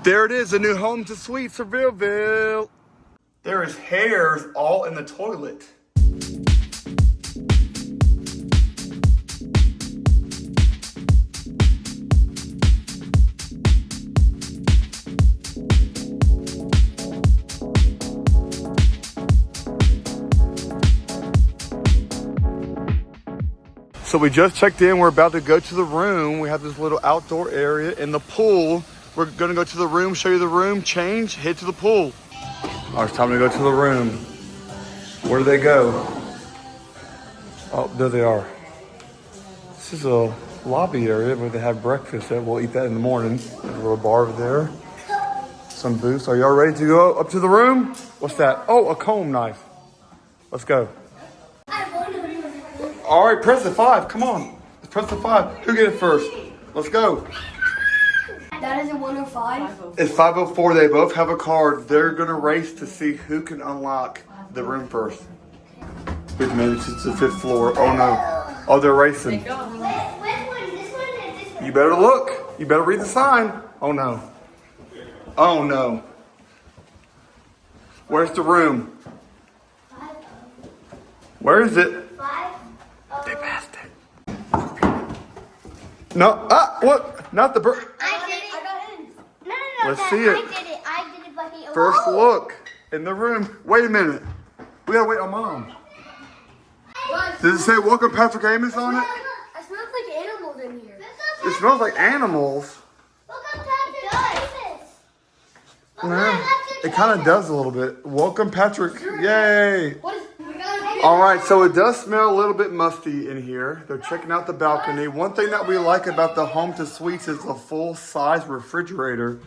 There it is, the new home to suite, Sevierville. There is hairs all in the toilet. So we just checked in, we're about to go to the room. We have this little outdoor area in the pool. We're gonna go to the room, show you the room, change, head to the pool. All right, it's time to go to the room. Where do they go? Oh, there they are. This is a lobby area where they have breakfast. We'll eat that in the morning. There's a little bar over there. Some booths. Are y'all ready to go up to the room? What's that? Oh, a comb knife. Let's go. All right, press the 5. Come on. Let's press the 5. Who get it first? Let's go. That is a 105. It's 5:04. They both have a card. They're going to race to see who can unlock the room first. We've made it to the 5th floor. Oh, no. Oh, they're racing. Which one? This one or this one? You better look. You better read the sign. Oh, no. Oh, no. Where's the room? Where is it? They passed it. No, what? Not the bird. I did it. I got in. No. Let's see it. I did it, but he. First look in the room. Wait a minute. We gotta wait on Mom. Does it say Welcome Patrick Amos on it? It smells like animals in here. It smells like animals. Welcome Patrick Amos. Yeah, it kind of does a little bit. Welcome Patrick. Yay. All right, so it does smell a little bit musty in here. They're checking out the balcony. One thing that we like about the Home to Suites is a full-size refrigerator.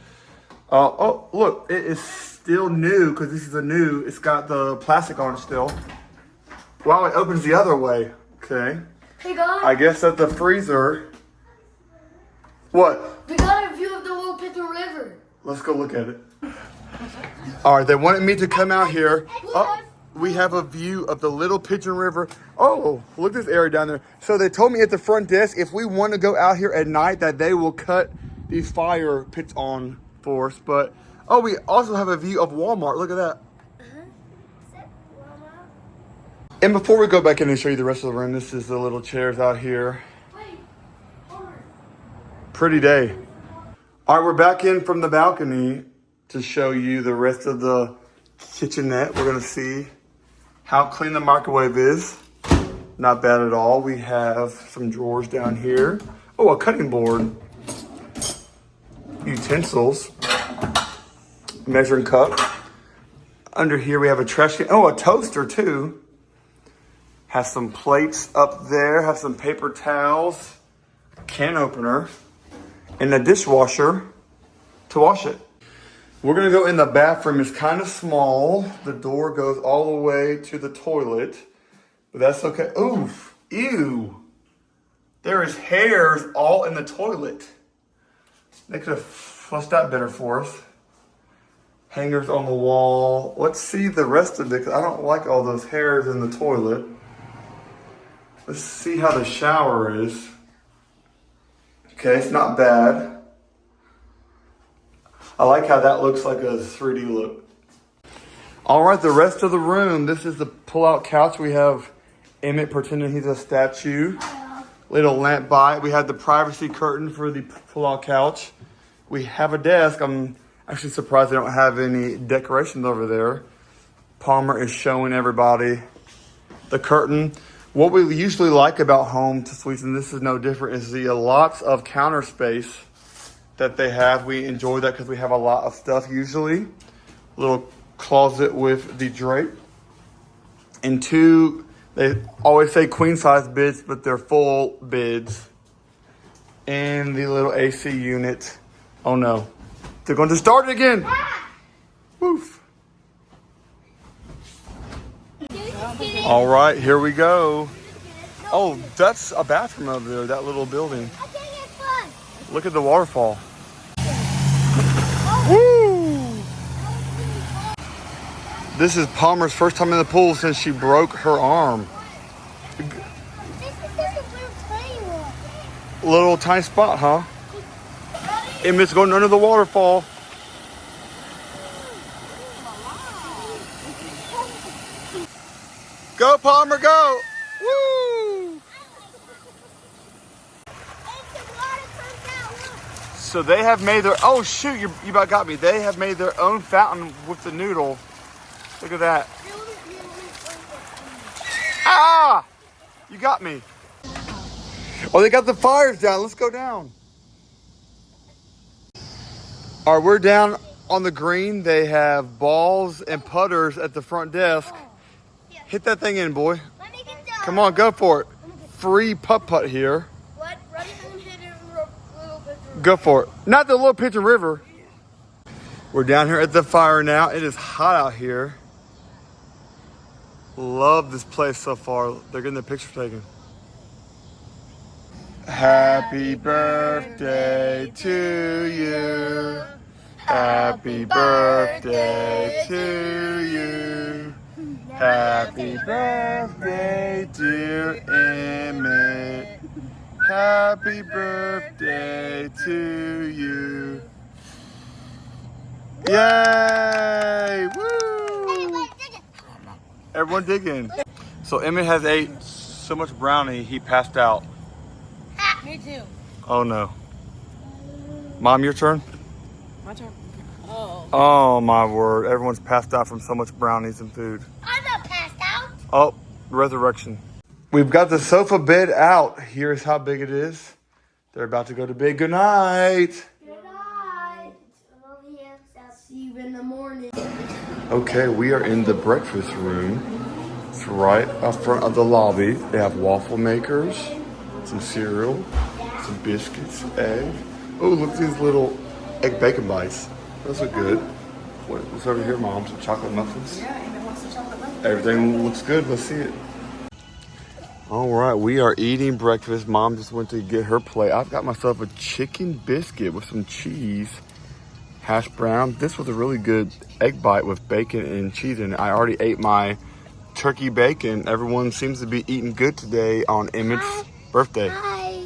Oh, look, it is still new because this is a new. It's got the plastic on it still. Wow, it opens the other way. Okay. Hey guys. I guess at the freezer. What? We got a view of the little Pigeon River. Let's go look at it. All right, they wanted me to come out here. Oh, we have a view of the Little Pigeon River. Oh, look at this area down there. So they told me at the front desk, if we want to go out here at night, that they will cut these fire pits on for us. But, oh, we also have a view of Walmart. Look at that. And before we go back in and show you the rest of the room, this is the little chairs out here. Pretty day. All right, we're back in from the balcony to show you the rest of the kitchenette. We're gonna see how clean the microwave is. Not bad at all. We have some drawers down here. Oh, a cutting board. Utensils. Measuring cup. Under here we have a trash can. Oh, a toaster too. Has some plates up there. Have some paper towels. Can opener. And a dishwasher to wash it. We're gonna go in the bathroom. It's kind of small. The door goes all the way to the toilet, but that's okay. Oof, ew. There is hairs all in the toilet. They could have flushed that better for us. Hangers on the wall. Let's see the rest of it, because I don't like all those hairs in the toilet. Let's see how the shower is. Okay, it's not bad. I like how that looks like a 3D look. All right, the rest of the room. This is the pull-out couch. We have Emmett pretending he's a statue. Little lamp by it. We have the privacy curtain for the pull-out couch. We have a desk. I'm actually surprised they don't have any decorations over there. Palmer is showing everybody the curtain. What we usually like about Home to Suites, and this is no different, is the lots of counter space that they have. We enjoy that because we have a lot of stuff usually. Little closet with the drape. And 2, they always say queen size beds, but they're full beds. And the little AC unit. Oh no. They're going to start it again. Woof. All right, here we go. Oh, that's a bathroom over there, that little building. Look at the waterfall. Woo! This is Palmer's first time in the pool since she broke her arm. Little tiny spot, huh? Emmett's going under the waterfall. Go, Palmer, go. Woo! So they have made their, oh shoot, you about got me. They have made their own fountain with the noodle. Look at that. Ah! You got me. Oh, they got the fires down. Let's go down. All right, we're down on the green. They have balls and putters at the front desk. Hit that thing in, boy. Come on, go for it. Free putt-putt here. What? Ready and hit it in Little Picture. Go for it. Not the Little Picture River. We're down here at the fire now. It is hot out here. Love this place so far. They're getting the picture taken. Happy birthday to you. Happy birthday to you. Happy birthday, dear Emmett. Happy birthday to you. Yay! Woo! Everyone digging. So Emmett has ate so much brownie, he passed out. Me too. Oh no. Mom, your turn? My turn. Oh. Oh my word. Everyone's passed out from so much brownies and food. I'm not passed out. Oh, resurrection. We've got the sofa bed out. Here's how big it is. They're about to go to bed. Good night. Good night. I'll see you in the morning. Okay, we are in the breakfast room. It's right up front of the lobby. They have waffle makers, some cereal, some biscuits, egg. Oh, look at these little egg bacon bites. Those are good. What's over here, Mom? Some chocolate muffins? Yeah, and it wants the chocolate muffins. Everything looks good. Let's see it. All right, we are eating breakfast. Mom just went to get her plate. I've got myself a chicken biscuit with some cheese, hash brown. This was a really good egg bite with bacon and cheese in it. I already ate my turkey bacon. Everyone seems to be eating good today on Emmett's birthday. Hi.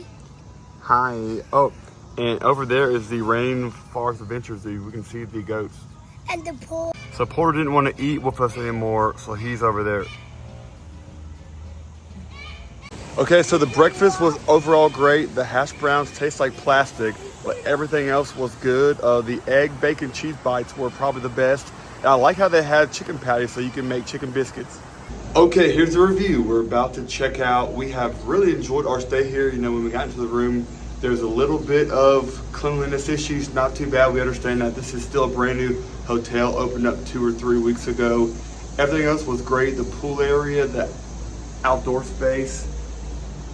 Hi. Oh, and over there is the Rainforest Adventure Zoo. We can see the goats. And the pool. So Porter didn't want to eat with us anymore, so he's over there. Okay, so the breakfast was overall great. The hash browns taste like plastic, but everything else was good. The egg, bacon, cheese bites were probably the best. And I like how they had chicken patties so you can make chicken biscuits. Okay, here's the review. We're about to check out. We have really enjoyed our stay here. You know, when we got into the room, there's a little bit of cleanliness issues. Not too bad. We understand that this is still a brand new hotel, opened up 2 or 3 weeks ago. Everything else was great. The pool area, the outdoor space,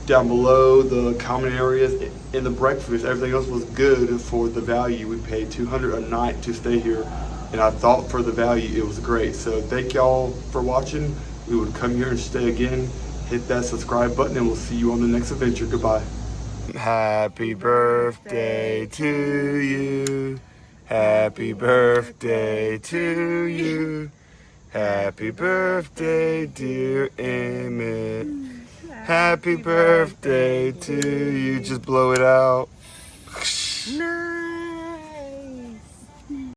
down below, the common areas, in the breakfast, everything else was good for the value. We paid $200 a night to stay here, and I thought for the value it was great. So thank y'all for watching. We would come here and stay again. Hit that subscribe button and we'll see you on the next adventure. Goodbye. Happy birthday to you. Happy birthday to you. Happy birthday, dear Emmett. Happy birthday to you. Just blow it out. No.